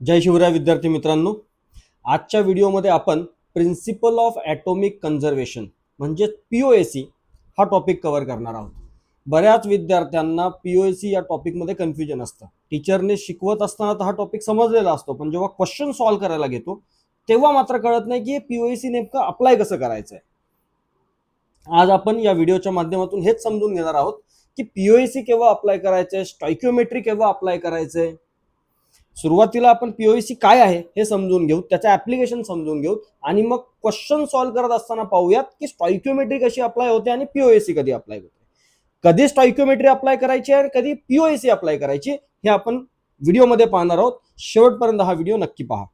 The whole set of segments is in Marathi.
जय शिवराय विद्यार्थी मित्रांनो, आजच्या व्हिडिओमध्ये आपण प्रिन्सिपल ऑफ ॲटॉमिक कन्झर्वेशन म्हणजे पीओएसी हा टॉपिक कव्हर करणार आहोत. बऱ्याच विद्यार्थ्यांना पीओएसी या टॉपिकमध्ये कन्फ्युजन असतं. टीचरने शिकवत असताना तर हा टॉपिक समजलेला असतो, पण जेव्हा क्वेश्चन सॉल्व्ह करायला घेतो तेव्हा मात्र कळत नाही की पीओएसी नेमकं अप्लाय कसं करायचं आहे. आज आपण या व्हिडिओच्या माध्यमातून हेच समजून घेणार आहोत की पीओएसी केव्हा अप्लाय करायचंय, स्टॉइकिओमेट्री केव्हा अप्लाय करायचंय. सुरुवातीला आपण पीओएसी काय आहे हे समजून घेऊ, त्याचं ऍप्लिकेशन समजून घेऊ आणि मग क्वेश्चन सॉल्व्ह करत असताना पाहूयात की स्टॉइकिओमेट्री कशी अप्लाय होते आणि पीओएसी कधी अप्लाय होते. कधी स्टॉइकिओमेट्री अप्लाय करायची आणि कधी पीओएसी अप्लाय करायची हे आपण व्हिडिओमध्ये पाहणार आहोत. शेवटपर्यंत हा व्हिडिओ नक्की पहा.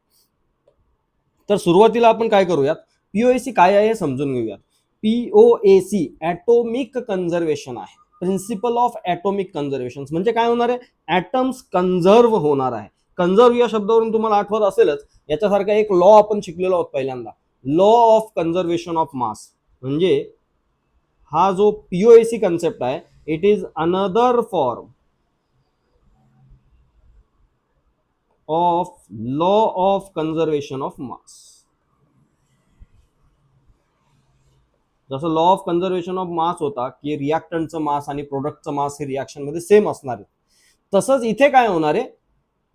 तर सुरुवातीला आपण काय करूयात, पीओएसी काय आहे हे समजून घेऊयात. पीओएसी ॲटॉमिक कन्झर्वेशन आहे. प्रिन्सिपल ऑफ ॲटॉमिक कन्झर्वेशन म्हणजे काय होणार आहे, ॲटम्स कन्झर्व होणार आहे. कन्झर्व या शब्दावरून तुम्हाला आठवत असेलच, याच्यासारखा एक लॉ आपण शिकलेलो आहोत पहिल्यांदा, law of conservation of mass. म्हणजे हा जो पीओएसी कन्सेप्ट आहे, it is another form of law of conservation of mass. जसं law of conservation of mass होता की रिॲक्टंटचं मास आणि प्रोडक्टचं मास हे रिॲक्शन मध्ये सेम असणार आहे, तसंच इथे काय होणार आहे,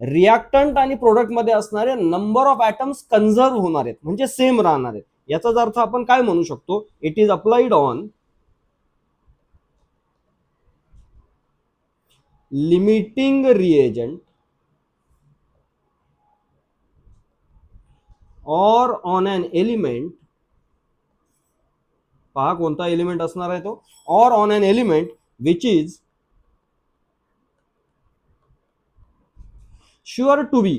रिॲक्टंट आणि प्रोडक्ट मध्ये असणारे नंबर ऑफ ॲटम्स कन्झर्व होणार आहेत, म्हणजे सेम राहणार आहेत. याचाच अर्थ आपण काय म्हणू शकतो, it is applied on limiting reagent और ऑन एन एलिमेंट. पहा कोणता एलिमेंट असणार आहे तो, और on an element which is sure to be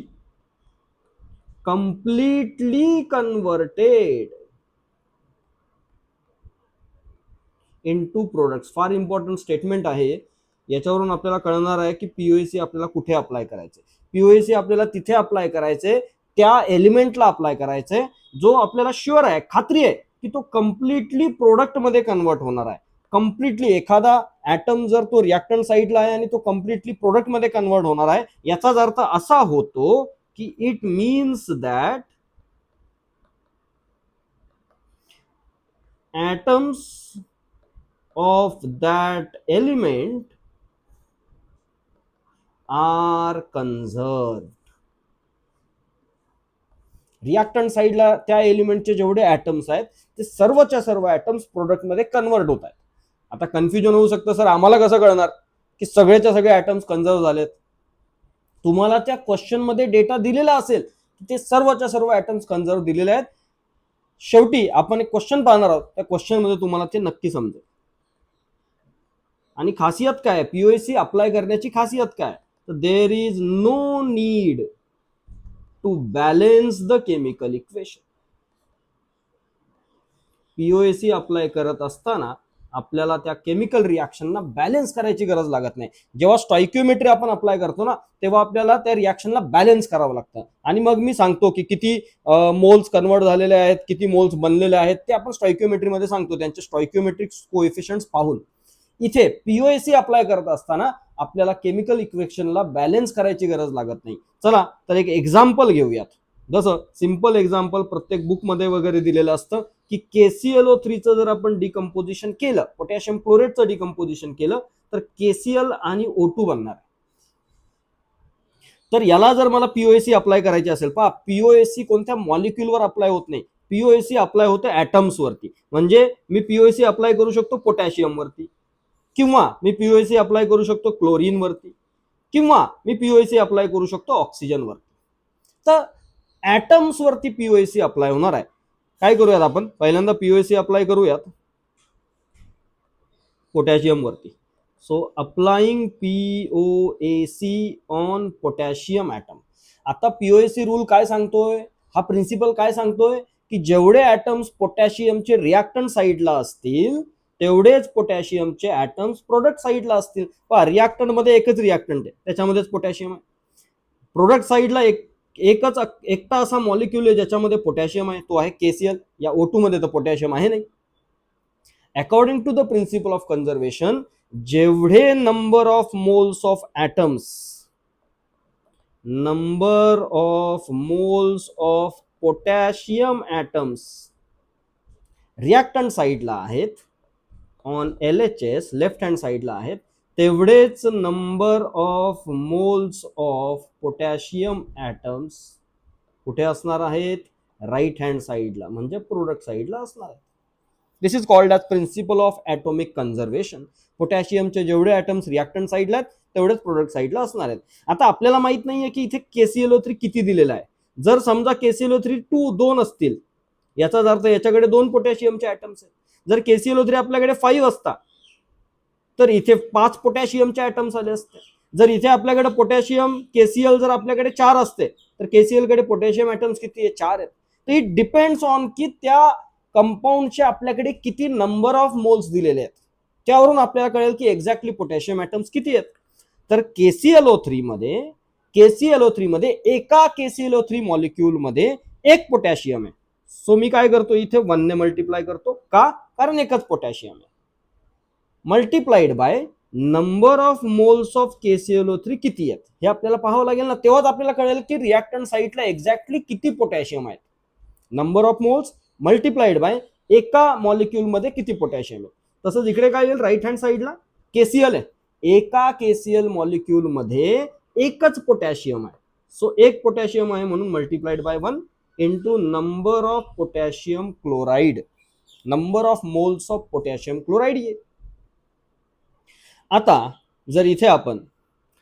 completely converted into products. फार इम्पॉर्टंट स्टेटमेंट आहे. याच्यावरून आपल्याला कळणार आहे की पीओएसी आपल्याला कुठे अप्लाय करायचे. पीओएसी आपल्याला तिथे अप्लाय करायचे, त्या एलिमेंटला अप्लाय करायचे जो आपल्याला शुअर आहे, खात्री आहे की तो कम्प्लिटली प्रोडक्ट मध्ये कन्वर्ट होणार आहे. कम्प्लिटली एखादा ऍटम जर तो रिॲक्टंट साईडला आहे आणि तो कम्प्लिटली प्रोडक्ट मध्ये कन्वर्ट होणार आहे, याचाच अर्थ असा होतो की it means that atoms of that element are conserved. Reactant साईडला त्या एलिमेंटचे जेवढे ॲटम्स आहेत ते सर्वच्या सर्व ॲटम्स प्रोडक्टमध्ये कन्वर्ट होत आहेत. आता कन्फ्युजन होऊ शकतं, सर आम्हाला कसं कळणार की सगळेच्या सगळे ॲटम्स कन्झर्व झालेत. तुम्हाला त्या क्वेश्चन मध्ये डेटा दिलेला असेल की ते सर्वच्या सर्व ॲटम्स कन्झर्व दिलेले आहेत. शेवटी आपण एक क्वेश्चन पाहणार आहोत, त्या क्वेश्चन मध्ये तुम्हाला ते नक्की समजेल. आणि खासियत काय, पीओएसी अप्लाय करण्याची खासियत काय, तर there is no need to balance the chemical equation. POAC apply करत असताना आपल्याला त्या केमिकल रिॲक्शनला बॅलन्स करायची गरज लागत नाही. जेव्हा स्टॉइकिओमेट्री आपण अप्लाय करतो ना, तेव्हा आपल्याला त्या रिॲक्शनला बॅलन्स करावं लागतं आणि मग मी सांगतो की किती मोल्स कन्वर्ट झालेले आहेत, किती मोल्स बनलेले आहेत, ते आपण स्टॉइकिओमेट्री मध्ये सांगतो, त्यांचे स्टॉइकिओमेट्रिक कोएफिशियंट्स पाहून. इथे पीओएसी अप्लाय करत असताना आपल्याला केमिकल इक्वेशनला बॅलन्स करायची गरज लागत नाही. चला तर एक एक्झाम्पल घेऊयात. जसं सिंपल एक्झाम्पल प्रत्येक बुक मध्ये वगैरे दिलेलं असतं की KClO3चं जर आपण डिकम्पोजिशन केलं, पोटॅशियम क्लोरेटचं डिकम्पोजिशन केलं तर KCl आणि O2 बनणार. तर याला जर मला पीओएसी अप्लाय करायची असेल, पहा पीओएसी कोणत्या मॉलिक्युलवर अप्लाय होत नाही, पीओएसी अप्लाय होते ॲटम्स वरती. म्हणजे मी पीओएसी अप्लाय करू शकतो पोटॅशियम वरती, किंवा मी पीओएसी अप्लाय करू शकतो क्लोरीन वरती, किंवा मी पीओएसी अप्लाय करू शकतो ऑक्सिजन वरती. तर ॲटम्स वरती पीओएसी अप्लाय होणार आहे. काय करूयात आपण, पहिल्यांदा पीओएसी अप्लाय करूयात पोटॅशियम वरती. So applying POAC on potassium atom. आता पीओएसी रूल काय सांगतोय, हा प्रिन्सिपल काय सांगतोय की जेवढे ॲटम्स पोटॅशियमचे रिॲक्टंट साईडला असतील तेवढेच पोटॅशियमचे ॲटम्स प्रोडक्ट साईडला असतील. पहा रिॲक्टंट मध्ये एकच रिॲक्टंट आहे, त्याच्यामध्येच पोटॅशियम आहे. प्रोडक्ट साईडला एकच एकटा असा मॉलिक्युल आहे ज्याच्यामध्ये पोटॅशियम आहे, तो आहे KCl. या O2 मध्ये तर पोटॅशियम आहे नाही. According to the principle of conservation, जेवढे number of moles of atoms number of moles of potassium atoms reactant साईडला आहेत, ऑन LHS लेफ्ट हँड साईडला आहेत, तेवढेच number of moles of potassium atoms कुठे असणार आहेत, राईट हँड साईडला म्हणजे प्रोडक्ट साईडला असणार आहेत. This is called as principle of atomic conservation. पोटॅशियमचे जेवढे ॲटम्स रिॲक्टंट साईडला आहेत तेवढेच प्रोडक्ट साईडला असणार आहेत. आता आपल्याला माहित नाहीये की इथे KClO3 किती दिलेला आहे. जर समजा KClO3 2 असतील, याचाच अर्थ याच्याकडे 2 पोटॅशियमचे ॲटम्स आहेत. जर KClO3 आपल्याकडे 5 असता तर इथे 5 पोटॅशियमचे ॲटम्स आले असते. जर इथे आपल्याकडे पोटॅशियम KCl जर आपल्याकडे 4 असते तर KCl कडे पोटॅशियम ॲटम्स किती आहे, 4 आहेत. तर इट डिपेंड्स ऑन की त्या कंपाऊंडचे आपल्याकडे किती नंबर ऑफ मोल्स दिलेले आहेत, त्यावरून आपल्याला कळेल की एक्झॅक्टली पोटॅशियम ॲटम्स किती आहेत. तर KClO3 मध्ये एका KClO3 मॉलिक्यूल मध्ये 1 पोटॅशियम आहे. सो मी काय करतो, इथे 1 ने मल्टिप्लाय करतो. का? कारण एकच पोटॅशियम आहे. Multiplied by number of moles of KClO3 किती आहेत हे आपल्याला पाहावं लागेल ना, तेव्हाच आपल्याला कळेल की रिॲक्टंट साईटला एक्झॅक्टली किती पोटॅशियम आहेत. Number of moles multiplied by एका मॉलिक्यूल मध्ये किती पोटॅशियम आहे. तसंच इकडे काय येईल, राईट हँड साईडला KCl आहे, एका KCl मॉलिक्यूल मध्ये एकच पोटॅशियम आहे. सो 1 पोटॅशियम आहे म्हणून multiplied by 1 into number of potassium chloride, number of moles of potassium chloride येईल. आता जर इथे आपण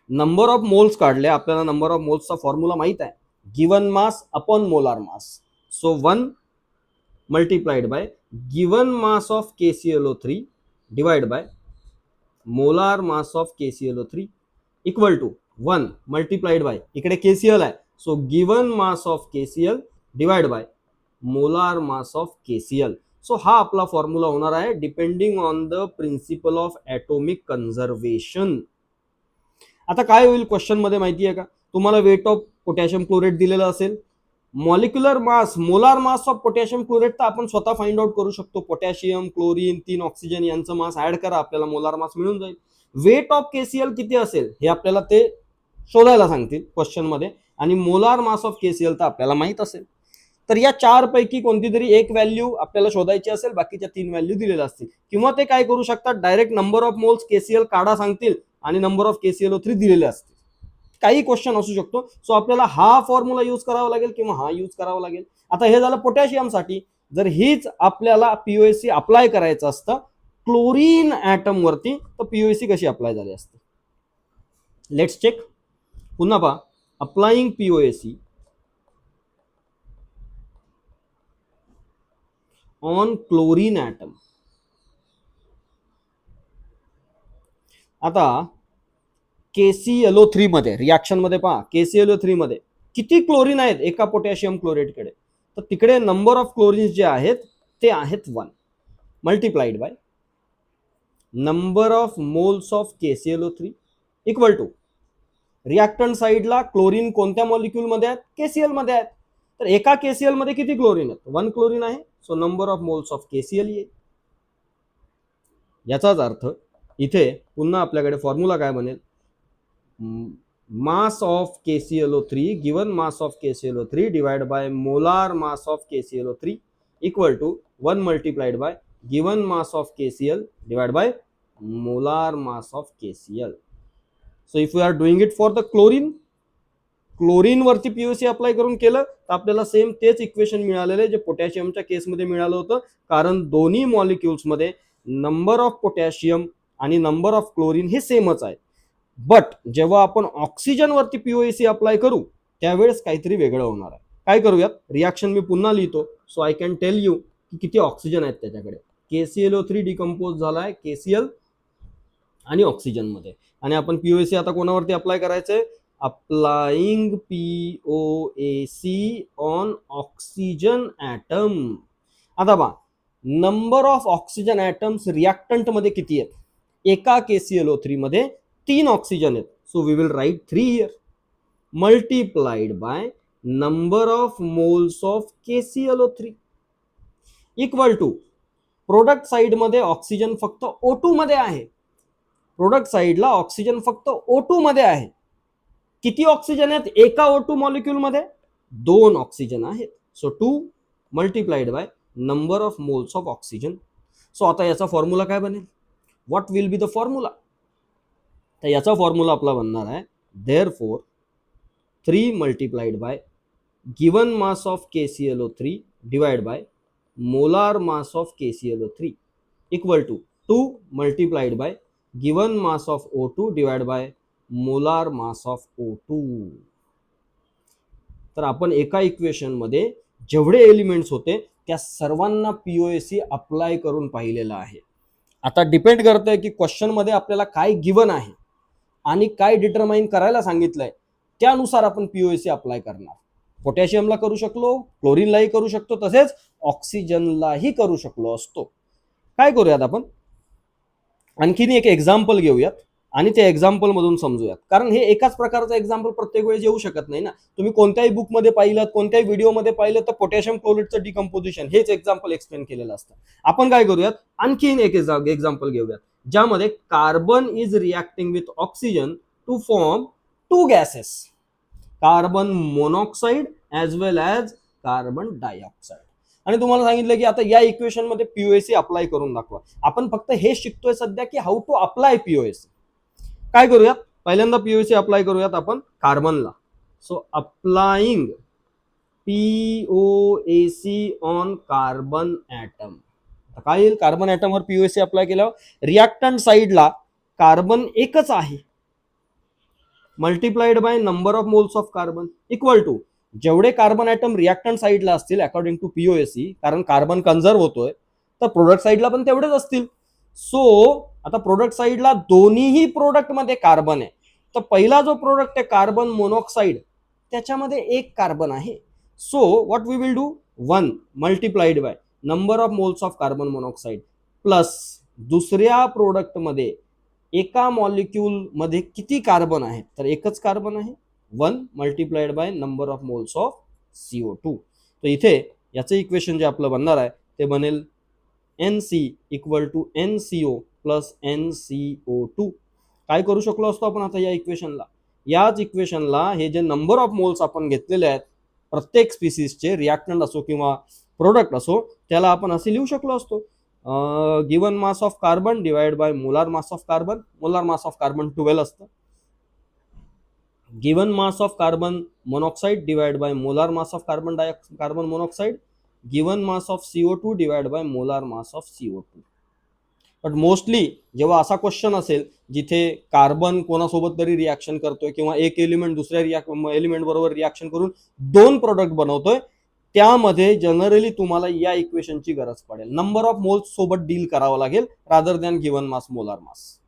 नंबर ऑफ मोल्स काढले, आपल्याला नंबर ऑफ मोल्सचा फॉर्म्युला माहित आहे, given mass upon molar mass. So 1 multiplied by given mass of KClO3 divide by molar mass of KClO3 equal to 1 multiplied by इकडे KCl आहे, so given mass of KCl divide by molar mass of KCl. So हा आपला फॉर्म्युला होणार आहे depending on the principle of atomic conservation. आता काय होईल क्वेश्चन मध्ये माहिती आहे का, तुम्हाला वेट ऑफ पोटॅशियम क्लोराइड दिलेलं असेल, molecular mass molar mass of potassium chloride तर आपण स्वतः फाइंड आउट करू शकतो. पोटॅशियम, क्लोरीन, 3 ऑक्सिजन यांचं मास ऍड करा, आपल्याला मोलार मास मिळून जाईल. वेट ऑफ KCl किती असेल हे आपल्याला ते शोधायला सांगतील क्वेश्चन मध्ये, आणि मोलार मास ऑफ KCl तर आपल्याला माहित असेल. तर या 4 पैकी कोणती तरी एक व्हॅल्यू आपल्याला शोधायची असेल, बाकीच्या 3 व्हॅल्यू दिलेल्या असतील. किंवा ते काय करू शकतात, direct number of moles KCl काढा सांगतील आणि नंबर ऑफ KClO3 दिलेले असतील. काही क्वेश्चन असू शकतो. सो आपल्याला हा फॉर्म्युला यूज करावा लागेल किंवा हा यूज करावा लागेल. आता हे झालं पोटॅशियम साठी. जर हीच आपल्याला POAC अप्लाय करायचं असतं क्लोरीन ॲटम वरती, तर POAC कशी अप्लाय झाली असते, लेट्स चेक. पुन्हा पहा, applying POAC on chlorine atom. आता KClO3 मध्ये रिॲक्शन मध्ये पहा, KClO3 मध्ये किती क्लोरीन आहेत एका पोटॅशियम क्लोराइडकडे, तर तिकडे नंबर ऑफ क्लोरीन जे आहेत ते आहेत 1 multiplied by number of moles of KClO3 equal to reactant साईडला क्लोरीन कोणत्या मॉलिक्यूल मध्ये आहेत, KCl मध्ये आहेत. तर एका KCl मध्ये किती क्लोरीन आहेत, 1 क्लोरीन आहे. So number of moles of KCl येईल. याचाच अर्थ इथे पुन्हा आपल्याकडे फॉर्म्युला काय बनेल, mass of KClO3 given mass of KClO3 divided by molar mass of KClO3 equal to 1 multiplied by given mass of KCl divided by molar mass of KCl. So if we are doing it for the chlorine वरती POAC अप्लाय करून केलं तर आपल्याला सेम तेच इक्वेशन मिळालेले जे पोटॅशियमच्या केसमध्ये मिळालं होतं, कारण दोन्ही मॉलिक्युल्स मध्ये नंबर ऑफ पोटॅशियम आणि नंबर ऑफ क्लोरीन हे सेमच आहे. बट जेव्हा आपण ऑक्सिजन वरती POAC अप्लाय करू त्यावेळेस काहीतरी वेगळं होणार आहे. काय करूयात, रिॲक्शन मी पुन्हा लिहितो. So I can tell you की किती ऑक्सिजन आहेत त्याच्याकडे. KClO3 डिकम्पोज झालाय KCl आणि ऑक्सिजन मध्ये, आणि आपण POAC आता कोणावरती अप्लाय करायचंय, applying POAC on oxygen atom. आता पहा, number of oxygen atoms reactant मध्ये किती आहेत, एका KClO3 मध्ये 3 ऑक्सिजन आहेत. So we will write 3 here multiplied by number of moles of KClO3 equal to product side मध्ये ऑक्सिजन फक्त O2 मध्ये आहे, प्रोडक्ट साइडला ऑक्सिजन फक्त O2 मध्ये आहे. किती ऑक्सिजन आहेत एका O2 मॉलिक्यूल मध्ये? 2 ऑक्सिजन आहेत. So 2 multiplied by number of moles of oxygen. So आता याचा फॉर्म्युला काय बनेल? What will be the formula? तर याचा फॉर्म्युला आपला बनणार आहे therefore 3 multiplied by given mass of KClO3 divide by molar mass of KClO3 equal to 2 multiplied by given mass of O2 divide by molar mass of O2. तर आपण एका इक्वेशन मध्ये जेवढे एलिमेंट्स होते त्या सर्वांना POAC अप्लाय करून पाहिलेलं आहे. आता डिपेंड करतंय की क्वेश्चन मध्ये आपल्याला काय गिवन आहे आणि काय डिटरमाइन करायला सांगितलंय त्यानुसार आपण POAC अप्लाय करणार. पोटॅशियमला करू शकलो, क्लोरीनलाही करू शकतो, तसेच ऑक्सिजनलाही करू शकलो असतो. काय करूयात आपण आणखीन एक एक्झाम्पल घेऊयात आणि त्या एक्झाम्पल मधून समजूयात. कारण हे एकाच प्रकारचं एक्झाम्पल प्रत्येक वेळेस येऊ शकत नाही ना. तुम्ही कोणत्याही बुक मध्ये पाहिलं, कोणत्याही व्हिडिओमध्ये पाहिलं तर पोटॅशियम क्लोराईडचं डिकम्पोजिशन हेच एक्झाम्पल एक्सप्लेन केलेलं असतं. आपण काय करूयात आणखीन एक एक्झाम्पल घेऊयात ज्यामध्ये carbon is reacting with oxygen two form 2 gases, carbon monoxide as well as carbon dioxide. आणि तुम्हाला सांगितलं की आता या इक्वेशन मध्ये POAC अप्लाय करून दाखवा. आपण फक्त हे शिकतोय सध्या की हाऊ टू अप्लाय POAC. काय करूयात? पहिल्यांदा POAC अप्लाय करूयात आपण कार्बनला. So applying POAC on carbon atom. काय येईल? कार्बन ॲटमवर POAC अप्लाय केल्यावर रिॲक्टंट साइडला कार्बन एकच आहे multiplied by number of moles of carbon equal to जेवढे कार्बन ॲटम रिॲक्टंट साइडला असतील अकॉर्डिंग टू POAC, कारण कार्बन कन्झर्व होतोय तर प्रोडक्ट साइडला पण तेवढेच असतील. सो आता प्रोडक्ट साइडला दोन्हीही प्रोडक्ट मध्ये कार्बन आहे. तर पहिला जो प्रोडक्ट आहे कार्बन मोनॉक्साईड त्याच्यामध्ये एक कार्बन आहे. So what we will do 1 multiplied by number of moles of carbon monoxide plus दुसऱ्या प्रोडक्ट मध्ये एका मॉलिक्यूल मध्ये किती कार्बन आहेत? तर एकच कार्बन आहे. 1 multiplied by number of moles of CO2. तर इथे याचं इक्वेशन जे आपलं बनणार आहे ते बनेल NC equal to NCO plus NCO2. काय करू शकलो असतो आपण आता या इक्वेशनला? याच इक्वेशनला हे जे नंबर ऑफ मोल्स आपण घेतलेले आहेत प्रत्येक स्पीसीजचे, रिॲक्टंट असो किंवा प्रोडक्ट असो, त्याला आपण असे लिहू शकलो असतो given mass of carbon divide by molar mass of carbon. Molar mass of carbon 12 असतं. Given mass of carbon monoxide divide by molar mass of carbon monoxide given mass of CO2 divide by molar mass of CO2. But mostly जेव्हा असा क्वेश्चन असेल जिथे कार्बन कोणासोबत तरी रिॲक्शन करतोय किंवा एक एलिमेंट दुसऱ्या एलिमेंट बरोबर रिॲक्शन करून 2 प्रोडक्ट बनवतोय, त्यामध्ये जनरली तुम्हाला या इक्वेशनची गरज पडेल. नंबर ऑफ मोल्स सोबत डील करावं लागेल rather than given mass molar mass.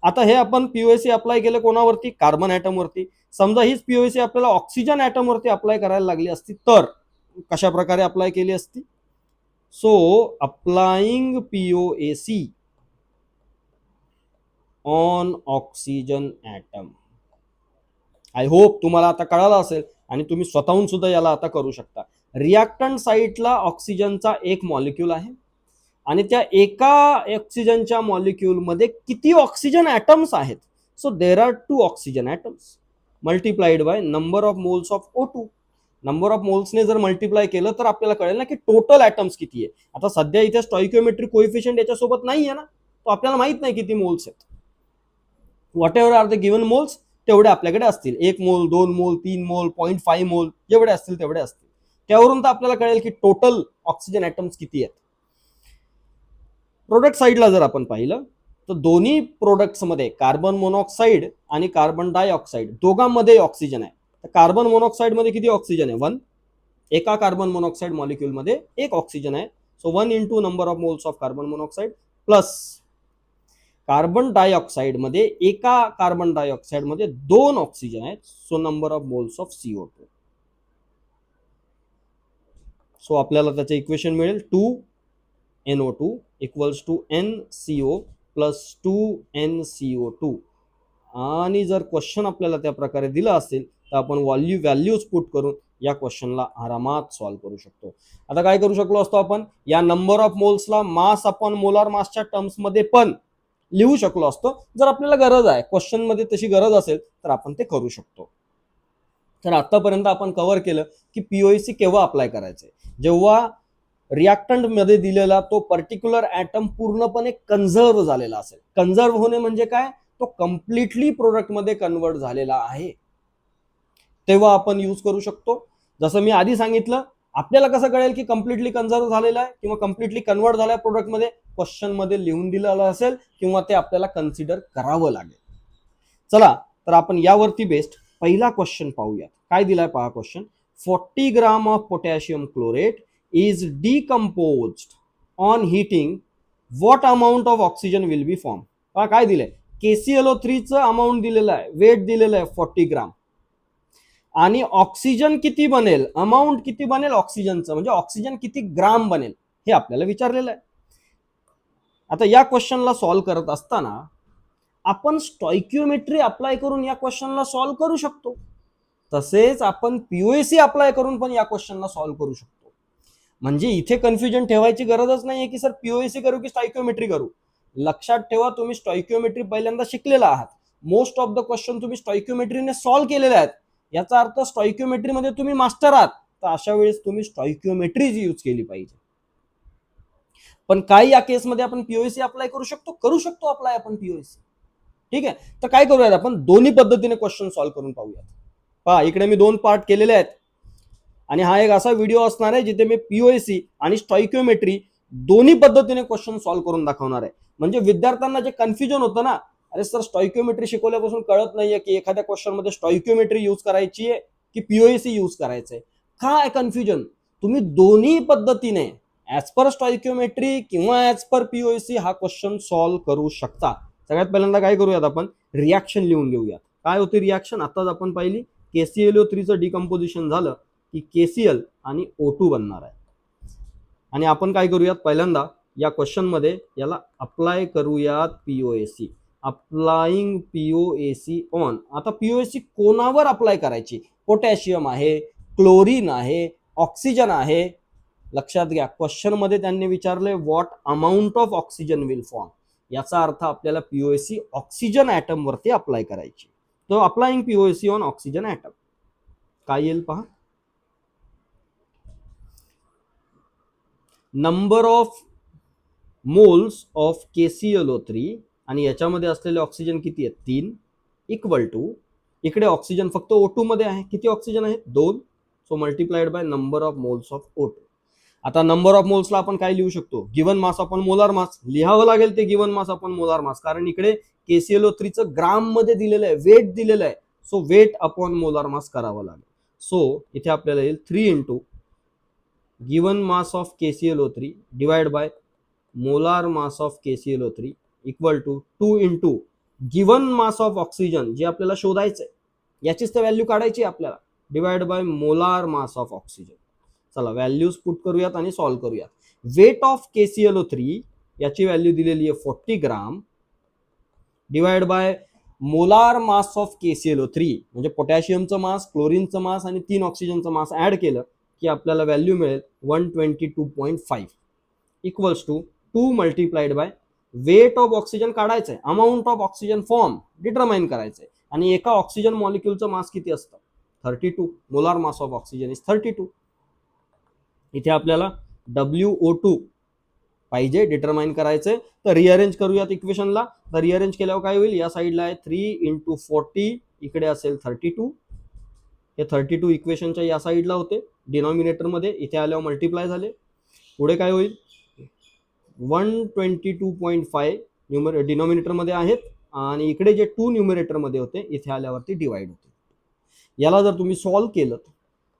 आता हे आपण POAC अप्लाय केलं कोणावरती? कार्बन ॲटम वरती. समजा हीच POAC आपल्याला ऑक्सिजन ॲटम वरती अप्लाय करायला लागली असती तर कशा प्रकारे अप्लाय केली असती? So applying POAC on oxygen atom. I hope तुम्हाला आता कळालं असेल आणि तुम्ही स्वतःहून सुद्धा याला आता करू शकता. रिॲक्टंट साइटला ऑक्सिजनचा एक मॉलिक्यूल आहे आणि त्या एका ऑक्सिजनच्या मॉलिक्यूल मध्ये किती ऑक्सिजन ॲटम्स आहेत? So there are 2 oxygen atoms multiplied by number of moles of O2. Number of मोल्सने जर मल्टिप्लाय केलं तर आपल्याला कळेल ना की टोटल ॲटम्स किती आहे. आता सध्या इथे स्टॉइकियोमेट्रिक कोएफिशियंट याच्यासोबत नाही आहे ना, तो आपल्याला माहित नाही किती मोल्स आहेत. Whatever are the given moles तेवढे आपल्याकडे असतील. 1 मोल, 2 मोल, 3 मोल, 0.5 मोल, जेवढे असतील तेवढे असतील. त्यावरून तर आपल्याला कळेल की टोटल ऑक्सिजन ॲटम्स किती आहेत. प्रोडक्ट साइडला जर आपण पाहिलं तर दोन्ही प्रोडक्ट्स मध्ये कार्बन मोनॉक्साईड आणि कार्बन डायऑक्साईड दोघांमध्ये ऑक्सिजन आहे. तर कार्बन मोनॉक्साईड मध्ये किती ऑक्सिजन आहे? 1. एका कार्बन मोनॉक्साईड मॉलिक्यूल मध्ये एक ऑक्सिजन आहे. So 1 into number of moles of carbon monoxide plus carbon dioxide मध्ये एका कार्बन डायऑक्साईड मध्ये 2 ऑक्सिजन आहेत. So number of moles of CO2. So आपल्याला त्याचे इक्वेशन मिळेल 2NO2 equals to NCO plus 2NCO2. आणि जर क्वेश्चन आपल्याला त्या प्रकारे दिला असेल तर आपण व्हॅल्यूज पुट करून या क्वेश्चनला आरामात सॉल्व्ह करू शकतो. आता काय करू शकलो असतो आपण? या नंबर ऑफ मोल्सला मास अपॉन मोलार मासच्या टर्म्स मध्ये पण लिहू शकलो असतो. जर आपल्याला गरज आहे, क्वेश्चन मध्ये तशी गरज असेल तर आपण ते करू शकतो. तर आतापर्यंत आपण कव्हर केलं की पीओएसी केव्हा अप्लाय करायचंय, जेव्हा रिॲक्टंट मध्ये दिलेला तो पर्टिक्युलर ऍटम पूर्णपणे कन्झर्व झालेला असेल. कन्झर्व होणे म्हणजे काय, तो कम्प्लिटली प्रोडक्ट मध्ये कन्वर्ट झालेला आहे, तेव्हा आपण यूज करू शकतो. जसं मी आधी सांगितलं, आपल्याला कसं कळेल की कम्प्लिटली कन्झर्व झालेला आहे किंवा कम्प्लिटली कन्वर्ट झालाय प्रोडक्ट मध्ये, क्वेश्चन मध्ये लिहून दिलेलं असेल किंवा ते आपल्याला कन्सिडर करावं लागेल. चला तर आपण यावरती बेस्ड पहिला क्वेश्चन पाहूया. काय दिलाय पहा question. 40 gram of potassium chlorate is decomposed on heating, what amount of oxygen will be form. पहा काय दिलंय, KClO3 चं अमाऊंट दिलेलं आहे, वेट दिलेलं आहे 40 ग्राम, आणि ऑक्सिजन किती बनेल, अमाऊंट किती बनेल ऑक्सिजनचं, म्हणजे ऑक्सिजन किती ग्राम बनेल हे आपल्याला विचारलेलं आहे. आता या क्वेश्चनला सॉल्व्ह करत असताना आपण स्टॉइकियोमेट्री अप्लाय करून या क्वेश्चनला सॉल्व्ह करू शकतो. तसेच आपण पीओएसी अप्लाय करून पण या क्वेश्चनला सॉल्व्ह करू शकतो. म्हणजे इथे कन्फ्युजन ठेवायची गरजच नाहीये की सर पीओएसी करू की स्टॉइकियोमेट्री करू. लक्षात ठेवा, तुम्ही स्टॉइकियोमेट्री पहिल्यांदा शिकलेला आहात, मोस्ट ऑफ द क्वेश्चन तुम्ही स्टॉइकियोमेट्रीने सॉल्व्ह केलेले आहेत, याचा अर्थ स्टॉइकियोमेट्री मध्ये तुम्ही मास्टर आहात. तर अशा वेळेस तुम्ही स्टॉइकियोमेट्रीज यूज केली पाहिजे. पण काही या केसमध्ये आपण पीओएसी अप्लाय करू शकतो अप्लाय आपण पीओएसी. ठीक आहे, तर काय करूयात आपण दोन्ही पद्धतीने क्वेश्चन सॉल्व्ह करून पाहूयात. पहा इकडे मी 2 पार्ट केलेले आहेत आणि हा एक असा व्हिडिओ असणार आहे जिथे मी पीओएसी आणि स्टॉइकियोमेट्री दोन्ही पद्धतीने क्वेश्चन सॉल्व्ह करून दाखवणार आहे. म्हणजे विद्यार्थ्यांना जे कन्फ्युजन होतं ना, अरे सर स्टॉइकियोमेट्री शिकवल्यापासून कळत नाहीये की एखाद्या क्वेश्चन मध्ये स्टॉइकियोमेट्री यूज करायची आहे की पीओएसी यूज करायचंय, काय कन्फ्युजन. तुम्ही दोन्ही पद्धतीने ऍज पर स्टॉइकियोमेट्री किंवा ऍज पर पीओएसी हा क्वेश्चन सॉल्व्ह करू शकता. सगळ्यात पहिल्यांदा काय करूयात, आपण रिॲक्शन लिहून घेऊयात. काय होती रिॲक्शन, आताच आपण पाहिली. KClO3 चं डिकम्पोजिशन झालं की KCl आणि O2 बनणार आहे. आणि आपण काय करूयात, पहिल्यांदा या क्वेश्चन मध्ये याला अप्लाय करूयात पीओएसी. Applying POAC on. आता पीओएसी कोणावर अप्लाय करायची, पोटॅशियम आहे, क्लोरीन आहे, ऑक्सिजन आहे. लक्षात घ्या, क्वेश्चन मध्ये त्यांनी विचारले what amount of oxygen will form, याचा अर्थ आपल्याला पीओएसी ऑक्सिजन ऍटम वरती अप्लाय करायची. तो applying POAC on oxygen atom काय येईल पहा. Number of moles of KClO3 आणि याच्यामध्ये असलेले ऑक्सिजन किती आहेत, 3, इक्वल टू, इकडे ऑक्सिजन फक्त O2 मध्ये आहे, किती ऑक्सिजन आहे, 2, so multiplied by number of moles of O2. आता नंबर ऑफ मोल्सला आपण काय लिहू शकतो, गिवन मास अपॉन मोलार मास लिहावं लागेल, ते गिवन मास अपॉन मोलार मास, कारण इकडे KClO3 चं ग्राम मध्ये दिलेलं आहे, वेट दिलेलं आहे, so weight upon molar mass करावं लागेल. सो इथे आपल्याला येईल 3 into given mass of KClO3 divide by molar mass of KClO3 equal to 2 into given mass of oxygen, जे आपल्याला शोधायचंय, याचीच तर व्हॅल्यू काढायची आपल्याला, divide by molar mass of oxygen. चला व्हॅल्यूज पुट करूयात आणि सॉल्व्ह करूयात. वेट ऑफ KClO3 याची व्हॅल्यू दिलेली आहे 40 gram, divide by molar mass of KClO3 म्हणजे पोटॅशियमचं मास, क्लोरीनचं मास आणि 3 ऑक्सिजनचं मास ऍड केलं की आपल्याला व्हॅल्यू मिळेल 122.5 equals to 2 multiplied by weight of oxygen काढायचंय, amount of oxygen form determine करायचंय, आणि एका ऑक्सिजन मॉलिक्युलचं मास किती असतं, 32. Molar mass of oxygen is 32. इथे आपल्याला WO2 पाहिजे, डिटरमाइन करायचंय, तर रिअरेंज करूयात इक्वेशनला. तर रिअरेंज केल्यावर काय होईल, या साईडला आहे 3 इंटू 40, इकडे असेल 32. हे 32 इक्वेशनच्या या साईडला होते डिनॉमिनेटर मध्ये, इथे आल्यावर मल्टिप्लाय झाले. पुढे काय होईल, 122.5 डिनॉमिनेटर मध्ये आहेत आणि इकडे जे 2 न्यूमरेटर मध्ये होते इथे आल्यावरती डिवाइड होते. याला जर तुम्ही सॉल्व्ह केलं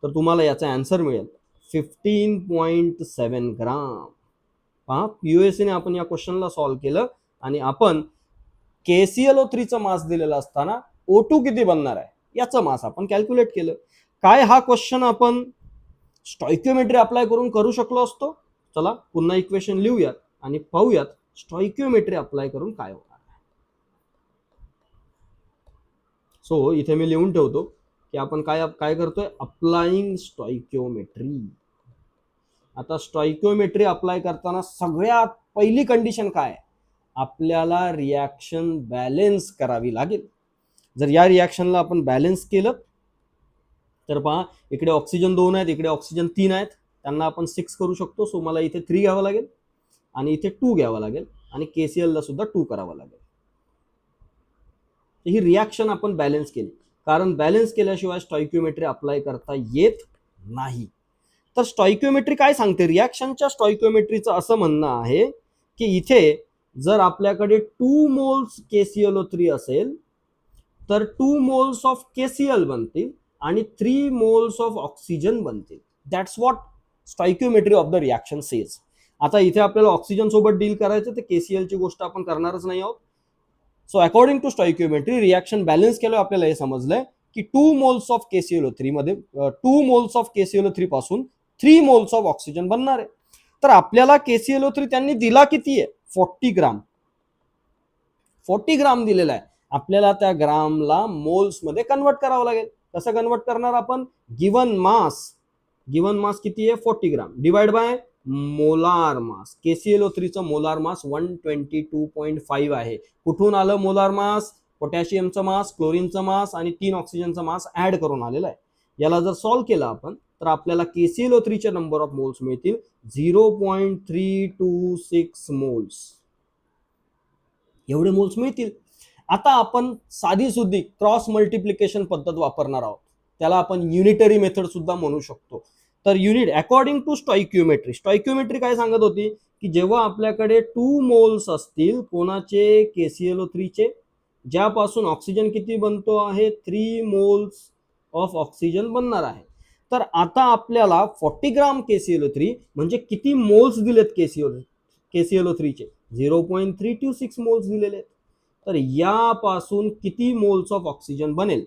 तर तुम्हाला याचा आन्सर मिळेल 15.7 ग्राम. पहा पीओएसी ने आपण या क्वेश्चनला सॉल्व्ह केलं आणि आपण KClO3 चं मास दिलेलं असताना O2 किती बनणार आहे याचं मास आपण कॅल्क्युलेट केलं. काय हा क्वेश्चन आपण स्टॉइकियोमेट्री अप्लाय करून करू शकलो असतो. चला पुन्हा इक्वेशन लिहूयात आणि पाहूयात स्टॉइकियोमेट्री अप्लाय करून काय होणार. सो इथे मी लिहून ठेवतो की आपण काय करतोय, अप्लाइंग स्टॉइकियोमेट्री. आता स्टॉइकियोमेट्री अप्लाय करताना सगळ्यात पहिली कंडिशन काय, आपल्याला रिॲक्शन बॅलेन्स करावी लागेल. जर या रिॲक्शनला आपण बॅलेन्स केलं तर पहा इकडे ऑक्सिजन 2 आहेत, इकडे ऑक्सिजन 3 आहेत, त्यांना आपण 6 करू शकतो. सो मला इथे 3 घ्यावं लागेल आणि इथे 2 घ्यावं लागेल आणि KCl ला सुद्धा 2 करावं लागेल. ही रिॲक्शन आपण बॅलन्स केली, कारण बॅलन्स केल्याशिवाय स्टॉइकिओमेट्री अप्लाय करता येत नाही. तर स्टॉइकिओमेट्री काय सांगते? रिॲक्शनच्या स्टॉइकिओमेट्रीचं असं म्हणणं आहे की इथे जर आपल्याकडे 2 मोल्स KClO3 असेल तर 2 मोल्स ऑफ KCl बनतील आणि 3 मोल्स ऑफ ऑक्सिजन बनतील. That's what stoichiometry of the reaction says. आता इथे आपल्याला ऑक्सिजन सोबत डील करायचं, तर KCl ची गोष्ट आपण करणारच नाही आहोत. So according to stoichiometry reaction balance केलं, आपल्याला हे समजलंय की 2 मोल्स ऑफ KClO3 मध्ये 2 मोल्स ऑफ KClO3 पासून 3 मोल्स ऑफ ऑक्सिजन बनणार आहे. तर आपल्याला KClO3 त्यांनी दिला किती आहे? 40 ग्राम. 40 ग्राम दिलेला आहे. आपल्याला त्या ग्रामला मोल्स मध्ये कन्वर्ट करावं लागेल. कसं कन्वर्ट करणार आपण? गिवन मास किती आहे? 40 gram divide by molar mass. KClO3 चं मोलार मास 122.5 आहे. कुठून आलं मोलार मास? पोटॅशियमचं मास, क्लोरीनचं मास आणि 3 ऑक्सिजनचं मास ऍड करून आलेलं आहे. याला जर सॉल्व्ह केलं आपण तर आपल्याला KClO3 चे नंबर ऑफ मोल्स मिळतील 0.326 मोल्स. एवढे मोल्स मिळतील. आता आपण साधी सुद्धी क्रॉस मल्टिप्लिकेशन पद्धत वापरणार आहोत. त्याला आपण युनिटरी मेथड सुद्धा म्हणू शकतो. तर युनिट अकॉर्डिंग टू स्टॉइकिओमेट्री काय सांगत होती की जेव्हा आपल्याकडे 2 मोल्स असतील कोणाचे? KClO3 चे, ज्यापासून ऑक्सिजन किती बनतो आहे? 3 मोल्स ऑफ ऑक्सिजन बनणार आहे. तर आता आपल्याला 40 ग्राम KClO3 म्हणजे किती मोल्स दिलेत KClO3 चे? 0.326 मोल्स दिलेले आहेत. तर यापासून किती मोल्स ऑफ ऑक्सिजन बनेल?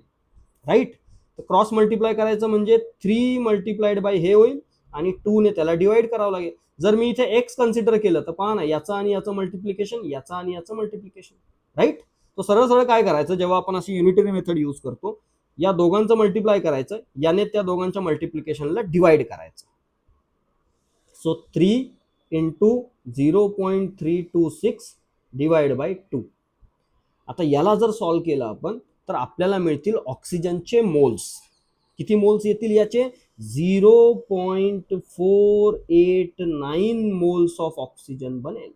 राईट. तर क्रॉस मल्टिप्लाय करायचं म्हणजे 3 मल्टिप्लाइड बाय हे होईल आणि 2 ने त्याला डिवाइड करावं लागेल. जर मी इथे एक्स कन्सिडर केलं तर पहा ना, याचं आणि याचं मल्टिप्लिकेशन, याचं आणि याचं मल्टिप्लिकेशन. राईट. तो सरळ सरळ काय करायचं, जेव्हा आपण अशी युनिटरी मेथड यूज करतो, या दोघांचं मल्टिप्लाय करायचं, याने त्या दोघांच्या मल्टिप्लिकेशनला डिवाइड करायचं. So 3 into 0.326 divide by 2. आता याला जर सॉल्व्ह केलं आपण तर आपल्याला मिळतील ऑक्सिजनचे मोल्स. किती मोल्स येतील याचे? 0.489 मोल्स ऑफ ऑक्सिजन बनेल.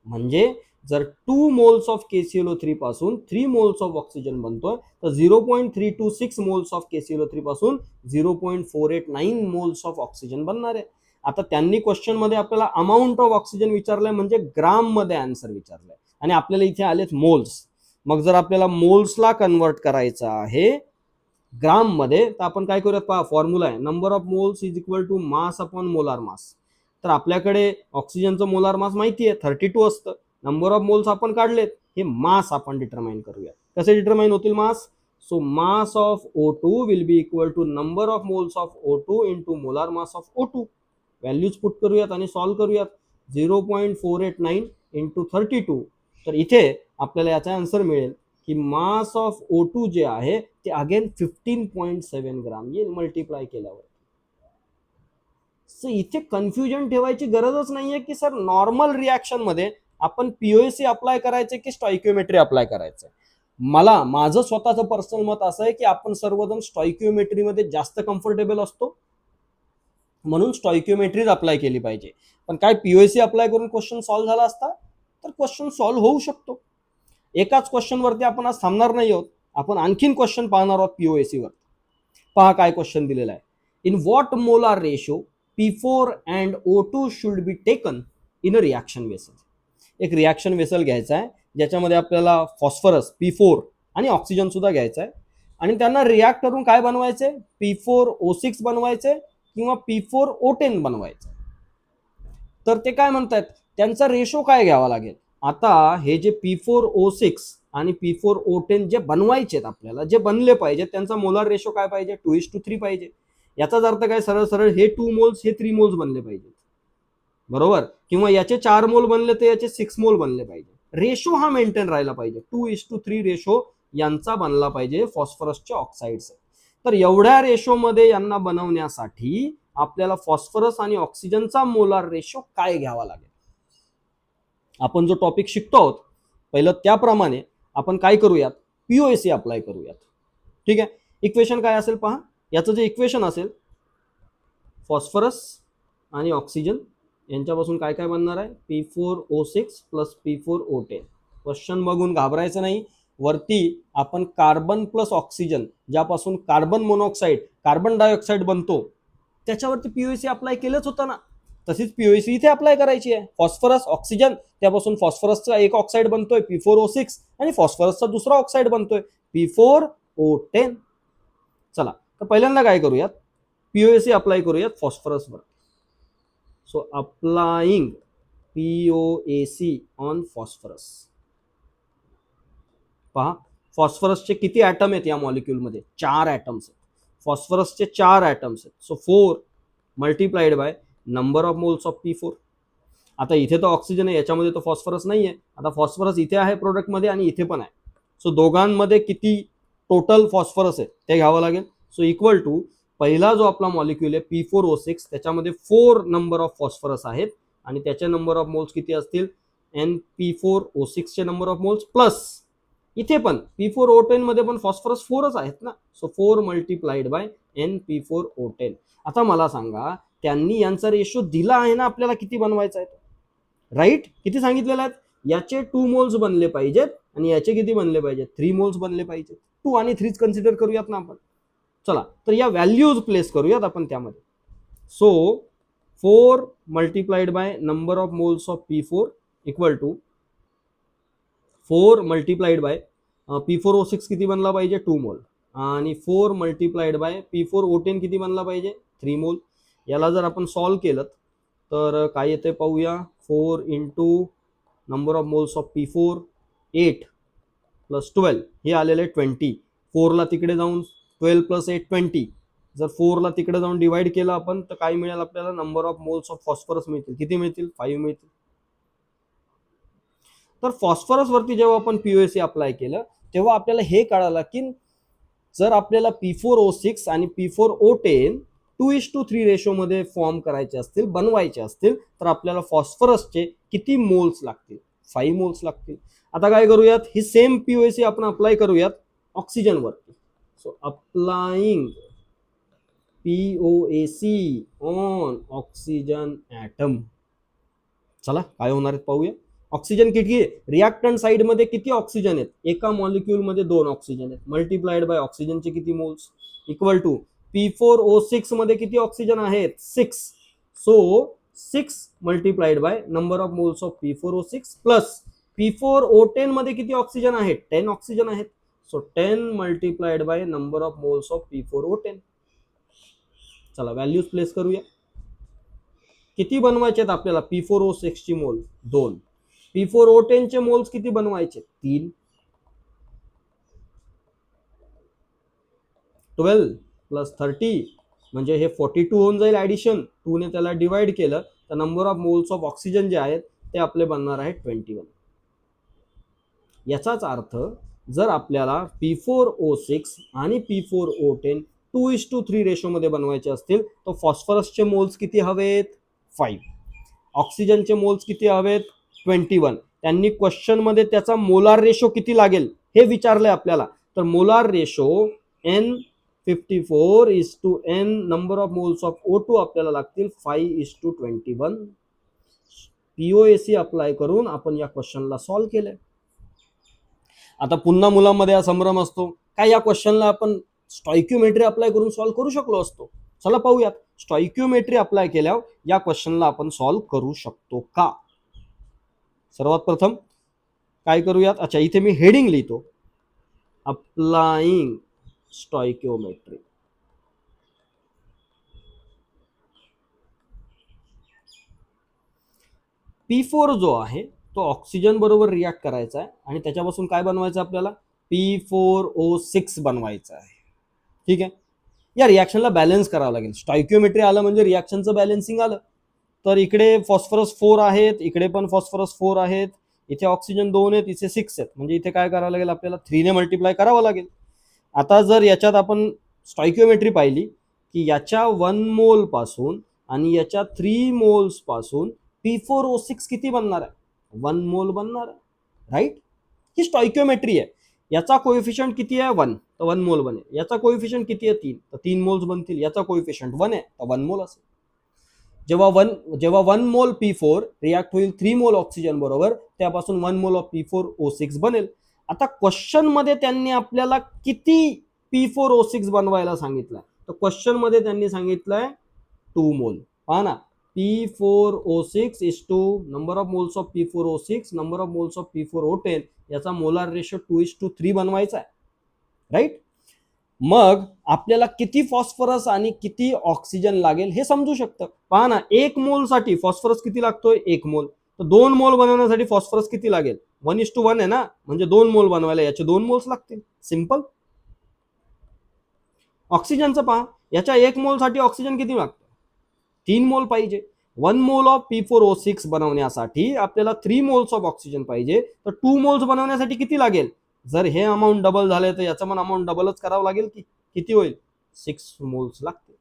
म्हणजे जर 2 मोल्स ऑफ KClO3 पासून 3 मोल्स ऑफ ऑक्सिजन बनतोय तर 0.326 मोल्स ऑफ KClO3 पासून 0.489 मोल्स ऑफ ऑक्सिजन बनणार आहे. आता त्यांनी क्वेश्चन मध्ये आपल्याला अमाऊंट ऑफ ऑक्सिजन विचारलंय, म्हणजे ग्राम मध्ये आन्सर विचारलंय आणि आपल्याला इथे आलेत मोल्स. मग जर आपल्याला मोल्सला कन्वर्ट करायचं आहे ग्राम मध्ये तर आपण काय करूयात? पहा, फॉर्म्युला आहे number of moles is equal to mass upon molar mass. तर आपल्याकडे ऑक्सिजनचं मोलार मास माहिती आहे 32 असतं. नंबर ऑफ मोल्स आपण काढलेत, हे मास आपण डिटरमाइन करूयात. कसे डिटरमाइन होतील mass? So mass of O2 will be equal to number of moles of O2 into molar mass of O2. Values put करूयात आणि सॉल्व्ह करूयात. 0.489 इंटू 32. तर इथे आपल्याला याचा आन्सर मिळेल की मास ऑफ O2 जे आहे ते अगेन 15.7 ग्राम येईल मल्टिप्लाय केल्यावर. सो इथे कन्फ्युजन ठेवायची गरजच नाहीये की सर नॉर्मल रिॲक्शन मध्ये आपण POAC अप्लाय करायचे की स्टॉइकिओमेट्री अप्लाय करायचं. माझं स्वतःचं पर्सनल मत असं आहे की आपण सर्वजण स्टॉइकिओमेट्री मध्ये जास्त कम्फर्टेबल असतो, म्हणून स्टॉइकिओमेट्रीज अप्लाय केली पाहिजे. पण काय POAC अप्लाय करून क्वेश्चन सॉल्व्ह झाला असता तर क्वेश्चन सॉल्व्ह होऊ शकतो. एकाच क्वेश्चन वरती आपण आज थांबणार नाही आहोत, आपण आणखीन क्वेश्चन पाहणार आहोत POAC वर. पहा काय क्वेश्चन दिलेला आहे. In what molar ratio P4 and O2 should be taken in a reaction vessel. एक रिॲक्शन वेसल घ्यायचा आहे ज्याच्यामध्ये आपल्याला फॉस्फरस P4 आणि ऑक्सिजन सुद्धा घ्यायचा आहे आणि त्यांना रिॲक्ट करून काय बनवायचे? P4O6 बनवायचे किंवा P4O10 बनवायचे. तर ते काय म्हणतात, त्यांचा रेशो काय घ्यावा लागेल? आता हे जे P4O6 आणि P4O10 जे बनवायचे आपल्याला, जे बनले पाहिजे, त्यांचा मोलार रेशो काय पाहिजे? 2:3 पाहिजे. याचाच अर्थ काय? सरळ सरळ हे 2 मोल्स हे 3 मोल्स बनले पाहिजे, बरोबर? किंवा याचे 4 मोल बनले तर याचे 6 मोल बनले पाहिजे. रेशो हा मेंटेन राहायला पाहिजे. 2:3 रेशो यांचा बनला पाहिजे फॉस्फरसच्या ऑक्साईडचा. तर एवढ्या रेशो मध्ये यांना बनवण्यासाठी आपल्याला फॉस्फरस आणि ऑक्सिजनचा मोलार रेशो काय घ्यावा लागेल? आपण जो टॉपिक शिकतो आहोत पहिलं त्याप्रमाणे आपण काय करूयात? POAC अप्लाय करूयात. ठीक आहे. इक्वेशन काय असेल पहा. याचं जे इक्वेशन असेल फॉस्फरस आणि ऑक्सिजन यांच्यापासून काय काय बनणार आहे P4O6 प्लस P4O10. क्वेश्चन बघून घाबरायचं नाही. वरती आपण कार्बन प्लस ऑक्सिजन ज्यापासून कार्बन मोनॉक्साईड कार्बन डायऑक्साईड बनतो त्याच्यावरती पीओसी अप्लाय केलंच होतं ना, तशीच पीओसी इथे अप्लाय करायची आहे. फॉस्फरस ऑक्सिजन त्यापासून फॉस्फरसचा एक ऑक्साईड बनतोय P4O6 आणि फॉस्फरसचा दुसरा ऑक्साईड बनतोय P4O10. चला तर पहिल्यांदा काय करूयात पीओसी अप्लाय करूयात फॉस्फरसवर. So applying POAC on phosphorus. पहा फॉस्फरसचे किती ॲटम आहेत या मॉलिक्यूलमध्ये 4 ॲटम्स आहेत. फॉस्फरसचे 4 ॲटम्स आहेत. So 4 multiplied by number of moles of P4. आता इथे तर ऑक्सिजन आहे याच्यामध्ये तो फॉस्फरस नाही आहे. आता फॉस्फरस इथे आहे प्रोडक्टमध्ये आणि इथे पण आहे. सो दोघांमध्ये किती टोटल फॉस्फरस आहे ते घ्यावं लागेल. सो इक्वल टू पहिला जो आपला मॉलिक्यूल आहे P4O6 त्याच्यामध्ये 4 नंबर ऑफ फॉस्फरस आहेत आणि त्याचे नंबर ऑफ मोल्स किती असतील P4O6 चे नंबर ऑफ मोल्स प्लस इथे पण P4O10 मध्ये पण फॉस्फरस 4च आहेत ना. So 4 multiplied bye P4O10. आता मला सांगा त्यांनी यांचा रेशो दिला आहे ना आपल्याला किती बनवायचा आहे राईट. किती सांगितलेलं आहे याचे 2 मोल्स बनले पाहिजेत आणि याचे किती बनले पाहिजेत 3 मोल्स बनले पाहिजेत. 2 आणि 3 कन्सिडर करूयात ना आपण. चला तर या व्हॅल्यूज प्लेस करूयात आपण त्यामध्ये. So 4 multiplied by number of moles of P4 equal to 4 multiplied by P4O6 किती बनला पाहिजे 2 मोल आणि 4 मल्टिप्लाइड बाय P4O10 किती बनला पाहिजे 3 मोल. याला जर आपण सॉल्व केलं तर काय येते पाहूया. 4 into number of moles of P4 8 plus 12 हे आलेले 20. 4ला तिकडे जाऊन 12 प्लस 8 20. जर 4ला तिकडे जाऊन डिवाइड केलं आपण तर काय मिळेल आपल्याला number of moles of phosphorus मिळतील. किती मिळतील 5 मिळतील. तर फॉस्फरस वरती जेव्हा आपण पीओसी अप्लाय केलं तेव्हा आपल्याला हे कळालं की जर आपल्याला P4O6 आणि P4O10 2:3 रेशो मध्ये फॉर्म करायचे असतील बनवायचे असतील तर आपल्याला फॉस्फरसचे किती मोल्स लागतील 5 मोल्स लागतील. आता काय करूयात ही सेम पीओसी आपण अप्लाय करूयात ऑक्सिजन वरती. So applying POAC on oxygen atom. चला काय होणार आहे पाहूया. ऑक्सिजन किती रिॲक्टंट साइड मध्ये किती ऑक्सिजन आहेत एका मॉलिक्यूल मध्ये 2 ऑक्सिजन आहेत मल्टिप्लाइड बाय ऑक्सिजनचे किती मोल्स इक्वल टू P4O6 मध्ये किती ऑक्सिजन आहेत 6. So 6 multiplied by number of moles of P4O6 plus P4O10 मध्ये किती ऑक्सिजन आहेत 10 ऑक्सिजन आहेत. So 10 multiplied by number of moles of P4O10. चला व्हॅल्यूज प्लेस करूया. किती बनवायचे आहेत आपल्याला P4O6 ची मोल 2. P4O10 चे मोल्स किती बनवायचे 3. 12 प्लस 30 म्हणजे हे 42 होऊन जाईल ऍडिशन. 2 ने त्याला डिवाइड केलं तर number of moles of oxygen जे आहेत ते आपले बनणार आहेत 21. याचाच अर्थ जर आपल्याला P4O6 आणि P4O10 2:3 रेशो मध्ये बनवायचे असतील तर फॉस्फरसचे मोल्स किती हवेत 5. ऑक्सिजनचे मोल्स किती हवेत 21. त्यांनी क्वेश्चन मध्ये त्याचा मोलार रेशो किती लागेल हे विचारलंय आपल्याला. तर molar ratio N54:N number of moles of O2 आपल्याला लागतील 5:21. पीओएसी अप्लाय करून आपण या क्वेश्चनला सॉल्व्ह केलंय. आता पुन्हा मुलांमध्ये हा संभ्रम असतो काय या क्वेश्चनला आपण स्टॉइक्योमेट्री अप्लाय करून सॉल्व्ह करू शकलो असतो. चला पाहूयात स्टॉइक्योमेट्री अप्लाय केल्यावर या क्वेश्चनला आपण सॉल्व्ह करू शकतो का. सर्वात प्रथम काय करूयात. अच्छा इथे मी हेडिंग लिहितो अप्लाइंग स्टॉइक्योमेट्री. P4 जो आहे तो ऑक्सिजन बरोबर रिॲक्ट करायचा आहे आणि त्याच्यापासून काय बनवायचं आपल्याला P4O6 बनवायचं आहे. ठीक आहे. या रिॲक्शनला बॅलन्स करावं लागेल. स्टॉइक्योमेट्री आलं म्हणजे रिॲक्शनचं बॅलन्सिंग आलं. तर इकडे फॉस्फरस 4 आहेत इकडे पण फॉस्फरस 4 आहेत इथे ऑक्सिजन 2 आहेत इथे 6 आहेत म्हणजे इथे काय करावं लागेल आपल्याला 3 ने मल्टिप्लाय करावं लागेल. आता जर याच्यात आपण स्टॉइक्योमेट्री पाहिली की याच्या 1 मोल पासून आणि याच्या 3 मोल्स पासून P4O6 किती बनणार आहे 1 मोल बनणार आहे राईट. ही स्टॉइक्योमेट्री आहे. याचा कोएफिशियंट किती आहे 1. तर 1 मोल बनेल. याचा कोएफिशियंट किती आहे 3, तर 3 मोल्स बनतील. याचा कोएफिशियंट 1 आहे तर 1 मोल असेल. जेव्हा 1 मोल P4 रिॲक्ट होईल 3 मोल ऑक्सिजन बरोबर, त्यापासून 1 मोल ऑफ P4O6 बनेल. आता क्वेश्चन मध्ये त्यांनी आपल्याला किती P4O6 बनवायला सांगितलं, तर क्वेश्चन मध्ये त्यांनी सांगितलंय 2 मोल. पहा ना, P4O6 is to number of moles of P4O6 number of moles of P4O10, याचा मोलार रेशो 2:3 बनवायचा आहे, राईट. मग आपल्याला किती फॉस्फरस आणि किती ऑक्सिजन लागेल हे समजू शकतं. पहा ना, 1 मोल साठी फॉस्फरस किती लागतोय, 1 मोल. तर 2 मोल बनवण्यासाठी फॉस्फरस किती लागेल, 1:1 आहे ना, म्हणजे 2 मोल बनवायला याचे 2 मोल्स लागतील. सिंपल. ऑक्सिजनचं पहा, याच्या 1 मोल साठी ऑक्सिजन किती लागतं, 3 मोल पाहिजे. 1 मोल ऑफ P4O6 बनवण्यासाठी आपल्याला 3 मोल्स ऑफ ऑक्सिजन पाहिजे. तर 2 मोल्स बनवण्यासाठी किती लागेल, जर हे अमाऊंट डबल झाले तर याचं पण अमाऊंट डबलच करावं लागेल की, किती होईल, 6 मोल्स लागतील.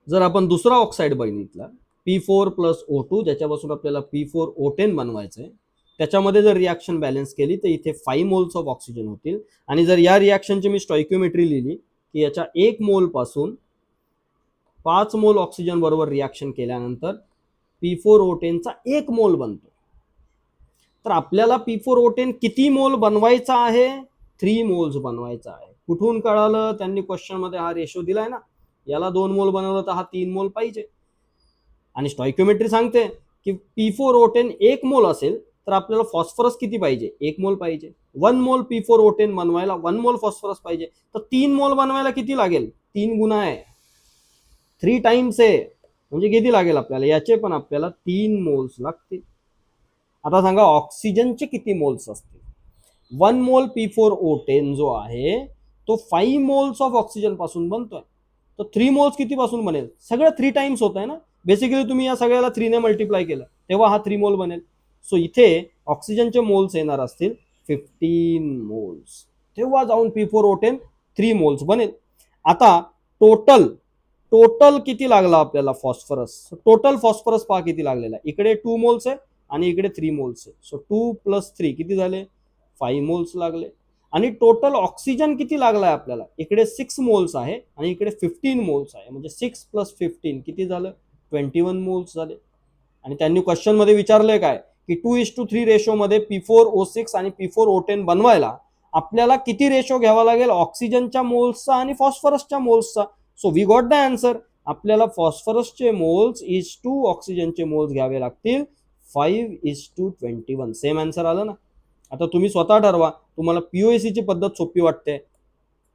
जर आपण दुसरा ऑक्साईड बघितला P4+O2, ज्याच्यापासून आपल्याला P4O10 बनवायचं आहे, त्याच्यामध्ये जर रिॲक्शन बॅलन्स केली तर इथे 5 मोल्स ऑफ ऑक्सिजन होतील. आणि जर या रिॲक्शनची मी स्टॉइकिओमेट्री लिहिली की याच्या 1 मोल पासून 5 मोल ऑक्सिजन बरोबर रिॲक्शन केल्यानंतर P4O10 चा 1 मोल बनतो. तर आपल्याला P4O10 किती मोल बनवायचा आहे, 3 मोल्स बनवायचा आहे. कुठून कळालं, त्यांनी क्वेश्चन मध्ये हा रेशो दिलाय ना, याला 2 मोल बनवलं तर हा 3 मोल पाहिजे. आणि स्टॉइकिओमेट्री सांगते की P4O10 1 मोल असेल तर आपल्याला फॉस्फरस किती पाहिजे, 1 मोल पाहिजे. 1 मोल P4O10 बनवायला 1 मोल फॉस्फरस पाहिजे. तर 3 मोल बनवायला किती लागेल, 3 गुणा आहे, 3 टाइम्स आहे, म्हणजे किती लागेल आपल्याला, याचे पण आपल्याला 3 मोल्स लागतील. आता सांगा ऑक्सिजनचे किती मोल्स असतील. 1 मोल P4O10 जो आहे तो 5 मोल्स ऑफ ऑक्सिजन पासून बनतोय. तर 3 मोल्स किती पासून बनेल, सगळं 3 टाइम्स होत आहे ना. बेसिकली तुम्ही या सगळ्याला 3 ने मल्टिप्लाय केलं तेव्हा हा 3 मोल बनेल. सो इथे ऑक्सिजनचे मोल्स येणार असतील 15 मोल्स, तेव्हा जाऊन P4O10 3 मोल्स बनेल. आता टोटल किती लागला आपल्याला फॉस्फरस, टोटल फॉस्फरस पहा किती लागलेला आहे. इकडे 2 मोल्स आहे आणि इकडे 3 मोल्स आहे. सो 2 + 3 किती झाले, 5 मोल्स लागले. आणि टोटल ऑक्सिजन किती लागलाय आपल्याला, इकडे 6 मोल्स आहे आणि इकडे 15 मोल्स आहे, म्हणजे 6 + 15 किती झालं, 21 मोल्स झाले. आणि त्यांनी क्वेश्चन मध्ये विचारलंय काय की 2:3 रेशो मध्ये P4O6 आणि P4O10 बनवायला आपल्याला किती रेशो घ्यावा लागेल, ऑक्सिजनच्या मोल्सचा आणि फॉस्फरसच्या मोल्सचा. So we got the answer. आपल्याला फॉस्फरसचे मोल्स इज टू ऑक्सिजनचे मोल्स घ्यावे लागतील 5:21. सेम आन्सर आलं ना. आता तुम्ही स्वतः ठरवा, तुम्हाला POAC ची पद्धत सोपी वाटते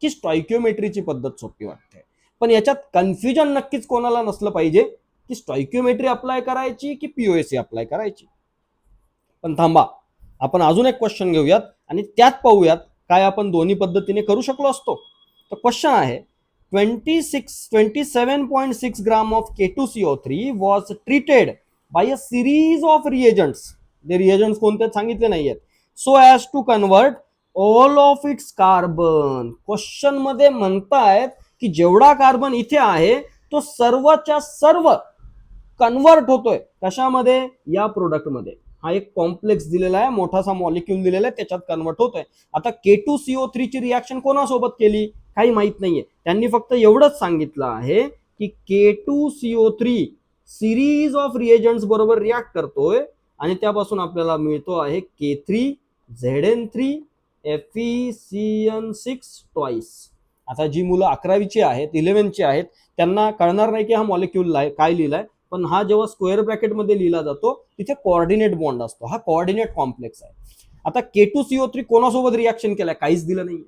की स्टॉइकिओमेट्रीची पद्धत सोपी वाटते. पण याच्यात कन्फ्युजन नक्कीच कोणाला नसलं पाहिजे की स्टॉइकिओमेट्री अप्लाय करायची की POAC अप्लाय करायची. पण थांबा, आपण अजून एक क्वेश्चन घेऊयात आणि त्यात पाहूयात काय आपण दोन्ही पद्धतीने करू शकलो असतो. तर क्वेश्चन आहे 27.6 gram of K2CO3 was treated by a series of reagents. ते रिएजंट्स कोणते सांगितले नाहीयेत. So as to convert all of its carbon. Question मध्ये म्हणतायत की जेवढा कार्बन इथे आहे तो सर्वच्या सर्व कन्वर्ट होतोय कशामध्ये, या प्रोडक्ट मध्ये. हा एक कॉम्प्लेक्स दिलेला आहे, मोठासा मॉलिक्यूल दिलेला आहे, त्याच्यात कन्वर्ट होतोय. आता K2CO3 ची रिॲक्शन कोणासोबत केली काही माहित नाहीये. त्यांनी फक्त एवढंच सांगितलं आहे की K2CO3 सिरीज ऑफ रिएजंट्स बरोबर रिॲक्ट करतोय आणि त्यापासून आपल्याला मिळतो आहे K3ZN3 FeCN6 ट्वाइस. आता जी मुलं 11वीची आहेत 11ची आहेत त्यांना कळणार नाही की हा मॉलिक्यूल काय लिहिलाय, पण हा जेव्हा स्क्वेअर ब्रॅकेट मध्ये लिहिला जातो तिथे कोऑर्डिनेट बॉन्ड असतो, हा कोऑर्डिनेट कॉम्प्लेक्स आहे. आता K2CO3 कोणासोबत रिॲक्शन केलाय काहीच दिलं नाही.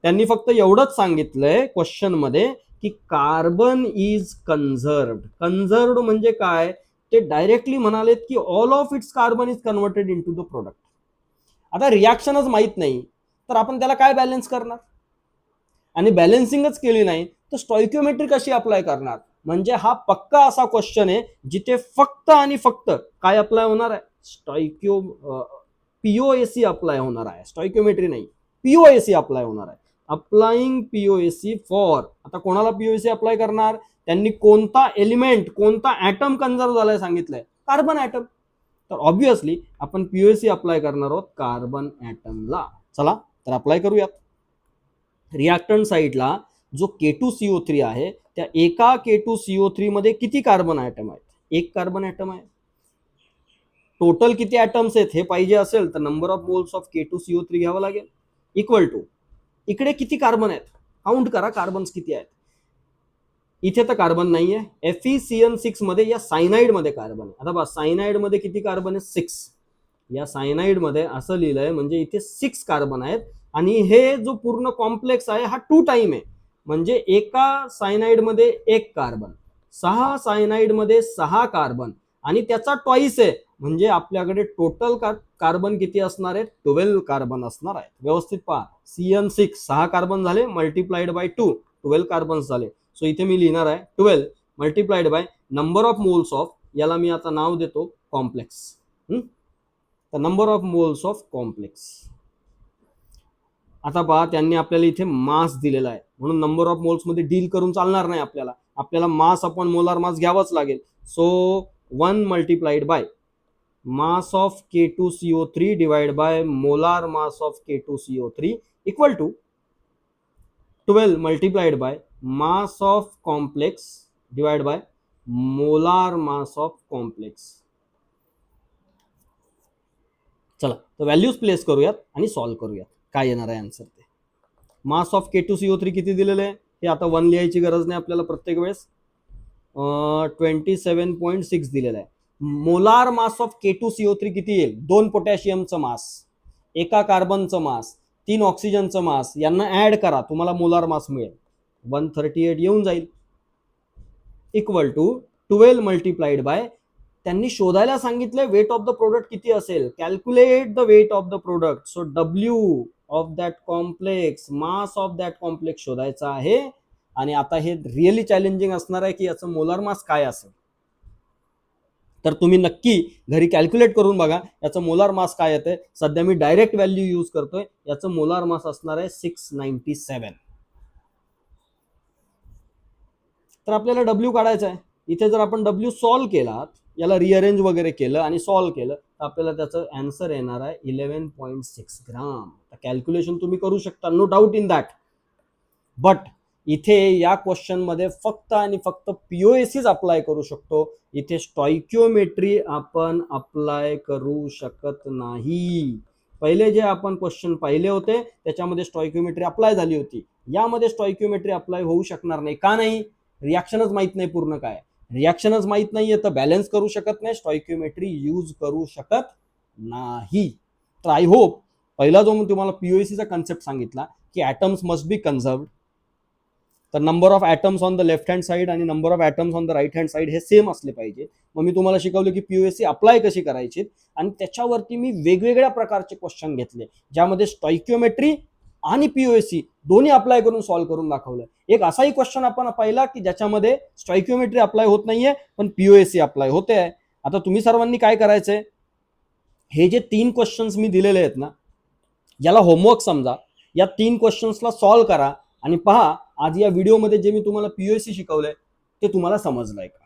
त्यांनी फक्त एवढंच सांगितलंय क्वेश्चन मध्ये की कार्बन इज कन्झर्व्ड. कन्झर्व्ड म्हणजे काय, ते डायरेक्टली म्हणालेत की all of its carbon is converted into the product. आता रिॲक्शनच माहित नाही तर आपण त्याला काय बॅलन्स करणार, आणि बॅलन्सिंगच केली नाही तर स्टॉइकिओमेट्री कशी अप्लाय करणार. म्हणजे हा पक्का असा क्वेश्चन आहे जिथे फक्त आणि फक्त काय अप्लाय होणार आहे, POAC अप्लाय होणार आहे, स्टॉइकिओमेट्री नाही, POAC अप्लाय होणार आहे. अप्लाइंग POAC फॉर, आता कोणाला POAC अप्लाय करणार, त्यांनी कोणता एलिमेंट कोणता ऍटम कन्झर्व झालाय सांगितलंय, कार्बन ऍटम. तर ऑब्व्हियसली आपण POAC अप्लाय करणार आहोत कार्बन ऍटमला. चला तर अप्लाय करूयात. रिॲक्टंट साईडला जो K2CO3 आहे त्या एका K2CO3 मध्ये किती कार्बन ॲटम आहेत? एक कार्बन ॲटम आहे. टोटल किती ॲटम्स आहेत हे पाहिजे असेल तर number of moles of K2CO3 घ्यावं लागेल इक्वल टू इकडे किती कार्बन आहेत काउंट करा, कार्बन्स किती आहेत. इथे तर कार्बन नाहीये. FeCN6 मध्ये या सायनाइड मध्ये कार्बन आहे. आता बघा सायनाइड मध्ये किती कार्बन आहे? 6. या सायनाइड मध्ये असं लिहिलंय म्हणजे इथे 6 कार्बन आहेत आणि हे जो पूर्ण कॉम्प्लेक्स आहे हा 2 टाइम आहे म्हणजे एका सायनाइड मध्ये 1 कार्बन, 6 सायनाइड मध्ये 6 कार्बन आणि त्याचा ट्वाइस आहे म्हणजे आपल्याकडे टोटल कार्बन किती असणार आहे? 12 कार्बन असणार आहे. व्यवस्थित पहा, CN6 6 कार्बन झाले मल्टिप्लाइड बाय 2 12 कार्बन्स झाले. सो इथे मी लिहिणार आहे 12 multiplied by number of moles of, याला मी आता नाव देतो कॉम्प्लेक्स. तर number of moles of complex. आता पहा त्यांनी आपल्याला इथे मास दिलेला आहे म्हणून नंबर ऑफ मोल्स मध्ये डील करून चालणार नाही. आपल्याला मास अपॉन मोलार मास घ्यावाच लागेल. So 1 multiplied by mass of K2CO3 divide by molar mass of K2CO3 equal to 12 multiplied by mass of complex divide by molar mass of complex. चला तर व्हॅल्यूज प्लेस करूयात आणि सॉल्व्ह करूयात. काय येणार आहे आन्सर ते. मास ऑफ K2CO3 किती दिलेलं आहे हे आता 1 लिहायची गरज नाही आपल्याला प्रत्येक वेळेस. 27.6 दिलेलं आहे. मोलार मास ऑफ K2CO3 किती येईल? 2 पोटॅशियमचं मास, एका कार्बनचं मास, 3 ऑक्सिजनचं मास, यांना ऍड करा तुम्हाला मोलार मास मिळेल. 138 येऊन जाईल इक्वल टू 12 मल्टिप्लाइड बाय त्यांनी शोधायला सांगितले वेट ऑफ द प्रोडक्ट किती असेल. Calculate the weight of the product. So W of that complex, mass of that complex शोधायचा आहे. आणि आता हे रिअली चॅलेंजिंग असणार आहे की याचं मोलार मास काय असेल. तर तुम्ही नक्की घरी कॅल्क्युलेट करून बघा याचं मोलार मास काय येते. सध्या मी डायरेक्ट व्हॅल्यू यूज करतोय. याचं मोलार मास असणार आहे 697. तर आपल्याला W काढायचा आहे. इथे जर आपण W सॉल्व्ह केला, याला रिअरेंज वगैरे केलं आणि सॉल्व्ह केलं तर आपल्याला त्याचं आन्सर येणार आहे 11.6 ग्राम. कॅल्क्युलेशन तुम्ही करू शकता, no doubt in that. But इथे या क्वेश्चन मध्ये फक्त आणि फक्त POACच अप्लाय करू शकतो. इथे स्टॉइकिओमेट्री आपण अप्लाय करू शकत नाही. पहिले जे आपण क्वेश्चन पाहिले होते त्याच्यामध्ये स्टॉइकिओमेट्री अप्लाय झाली होती. यामध्ये स्टॉइकिओमेट्री अप्लाय होऊ शकणार नाही. का नाही? रिॲक्शनच माहित नाही पूर्ण काय. रिॲक्शनच माहित नाहीये तर बॅलन्स करू शकत नाही, स्टॉइकिओमेट्री यूज करू शकत नाही. तर आय होप पहिला जो मी तुम्हाला POACचा कन्सेप्ट सांगितला की ॲटम्स मस्ट बी कन्झर्व्ड. तर number of atoms on the left hand side आणि number of atoms on the right hand side हे सेम असले पाहिजे. मग मी तुम्हाला शिकवलं की POAC अप्लाय कशी करायची आणि त्याच्यावरती मी वेगवेगळ्या प्रकारचे क्वेश्चन घेतले ज्यामध्ये स्टॉइकिओमेट्री आणि POAC दोन्ही अप्लाय करून सॉल्व्ह करून दाखवलं. एक असाही क्वेश्चन आपण पाहिला की ज्याच्यामध्ये स्टॉइकिओमेट्री अप्लाय होत नाहीये पण POAC अप्लाय होते आहे. आता तुम्ही सर्वांनी काय करायचंय, हे जे 3 क्वेश्चन्स मी दिलेले आहेत ना याला होमवर्क समजा. या 3 क्वेश्चन्सला सॉल्व्ह करा आणि पहा आज या व्हिडिओमध्ये जे मी तुम्हाला POAC शिकवलंय ते तुम्हाला समजलंय का.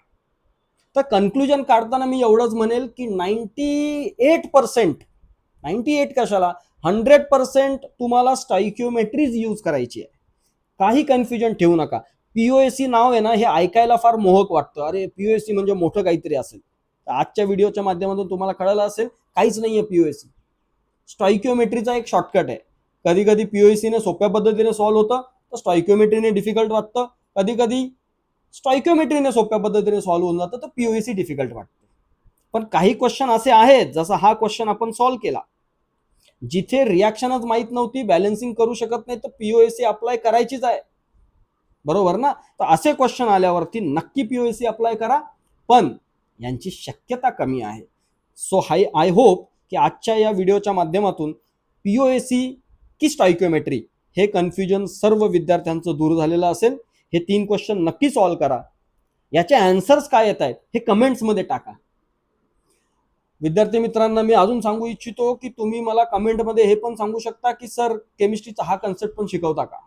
तर कन्क्लुजन काढताना मी एवढंच म्हणेल की 98% कशाला 100% तुम्हाला स्टॉइकिओमेट्रीज यूज करायची आहे. काही कन्फ्युजन ठेवू नका. POAC नाव आहे ना हे ऐकायला फार मोहक वाटतं. अरे POAC म्हणजे मोठं काहीतरी असेल. तर आजच्या व्हिडिओच्या माध्यमातून तुम्हाला कळलं असेल काहीच नाहीये POAC. स्टॉइकिओमेट्रीचा एक शॉर्टकट आहे. कधी कधी POAC ने सोप्या पद्धतीने सॉल्व्ह होतं तर स्टॉइकिओमेट्रीने डिफिकल्ट वाटतं. कधी कधी स्टॉइकिओमेट्रीने सोप्या पद्धतीने सॉल्व्ह होऊन जातं तर POAC डिफिकल्ट वाटतं. पण काही क्वेश्चन असे आहेत जसा हा क्वेश्चन आपण सॉल्व्ह केला जिथे रिॲक्शनच माहित नव्हती, बॅलन्सिंग करू शकत नाही तर POAC अप्लाय करायचीच आहे. बरोबर ना. तर असे क्वेश्चन आल्यावरती नक्की POAC अप्लाय करा पण यांची शक्यता कमी आहे. सो आय होप की आजच्या या व्हिडिओच्या माध्यमातून POAC की स्टॉइकिओमेट्री हे कन्फ्युजन सर्व विद्यार्थ्यांचं दूर झालेलं असेल. हे 3 क्वेश्चन नक्की सॉल्व्ह करा. याचे आन्सर्स काय येत आहेत हे कमेंट्समध्ये टाका. विद्यार्थी मित्रांना मी अजून सांगू इच्छितो की तुम्ही मला कमेंटमध्ये हे पण सांगू शकता की सर केमिस्ट्रीचा हा कन्सेप्ट पण शिकवता का.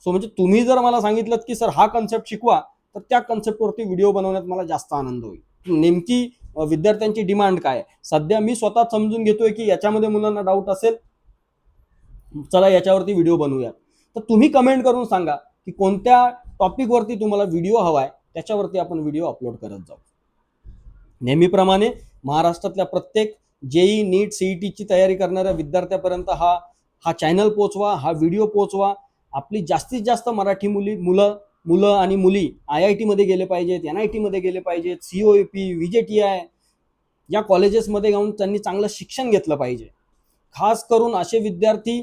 सो म्हणजे तुम्ही जर मला सांगितलं की सर हा कन्सेप्ट शिकवा तर त्या कन्सेप्टवरती व्हिडिओ बनवण्यात मला जास्त आनंद होईल. नेमकी विद्यार्थ्यांची डिमांड काय. सध्या मी स्वतः समजून घेतोय की याच्यामध्ये मुलांना डाऊट असेल चला याच्यावरती व्हिडिओ बनवूयात. तर तुम्ही कमेंट करून सांगा की कोणत्या टॉपिकवरती तुम्हाला व्हिडिओ हवाय, त्याच्यावरती आपण व्हिडिओ अपलोड करत जाऊ. नेहमीप्रमाणे महाराष्ट्रातल्या प्रत्येक जेई नीट सीईटीची तयारी करणाऱ्या विद्यार्थ्यापर्यंत हा हा चॅनल पोचवा, हा व्हिडिओ पोचवा. आपली जास्तीत जास्त मराठी मुलं आणि मुली IIT मध्ये गेले पाहिजेत, NIT मध्ये गेले पाहिजेत, COEP, VJTI या कॉलेजेसमध्ये जाऊन त्यांनी चांगलं शिक्षण घेतलं पाहिजे. खास करून असे विद्यार्थी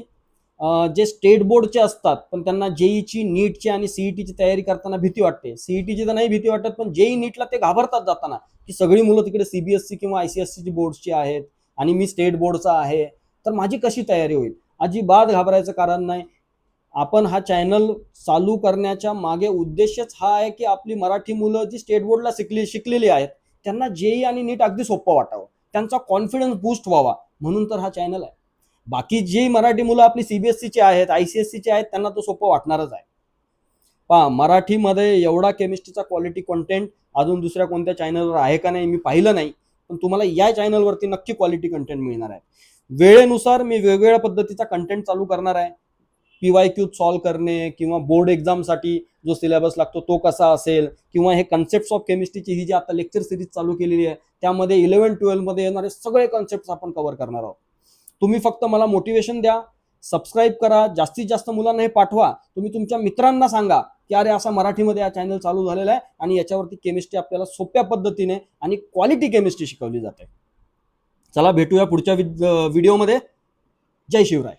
जे स्टेट बोर्डचे असतात पण त्यांना जेईची, नीटची आणि सीईटीची तयारी करताना भीती वाटते. सीईटीची तर नाही भीती वाटत, पण जेई नीटला ते घाबरतात जाताना, की सगळी मुलं तिकडे CBSE किंवा ICSE बोर्डची आहेत आणि मी स्टेट बोर्डचा आहे, तर माझी कशी तयारी होईल. अजिबात घाबरायचं कारण नाही. आपण हा चॅनल चालू करण्याच्या मागे उद्देशच हा आहे की आपली मराठी मुलं जी स्टेट बोर्डला शिकलेली आहेत त्यांना जेई आणि नीट अगदी सोपं वाटावं, त्यांचा कॉन्फिडन्स बूस्ट व्हावा, म्हणून तर हा चॅनल आहे. बाकी जी मराठी मुलं आपली CBSEची आहेत, ICSEची आहेत, त्यांना तो सोपं वाटणारच आहे. पहा, मराठीमध्ये एवढा केमिस्ट्रीचा क्वालिटी कंटेंट अजून दुसऱ्या कोणत्या चॅनलवर आहे का नाही मी पाहिलं नाही, पण तुम्हाला या चॅनलवरती नक्की क्वालिटी कंटेंट मिळणार आहे. वेळेनुसार मी वेगवेगळ्या पद्धतीचा कंटेंट चालू करणार आहे. PYQ सॉल्व्ह करणे किंवा बोर्ड एक्झामसाठी जो सिलेबस लागतो तो कसा असेल, किंवा हे कन्सेप्ट्स ऑफ केमिस्ट्रीची ही जी आता लेक्चर सिरीज चालू केलेली आहे त्यामध्ये 11-12 मध्ये येणारे सगळे कन्सेप्ट्स आपण कव्हर करणार आहोत. तुम्ही फक्त मला मोटिवेशन द्या, सबस्क्राईब करा, जास्तीत जास्त मुलांना हे पाठवा. तुम्ही तुमच्या मित्रांना सांगा की अरे असा मराठीमध्ये हा चॅनल चालू झालेला आहे आणि याच्यावरती केमिस्ट्री आपल्याला सोप्या पद्धतीने आणि क्वालिटी केमिस्ट्री शिकवली जाते. चला भेटूया पुढच्या व्हिडिओमध्ये. जय शिवराय.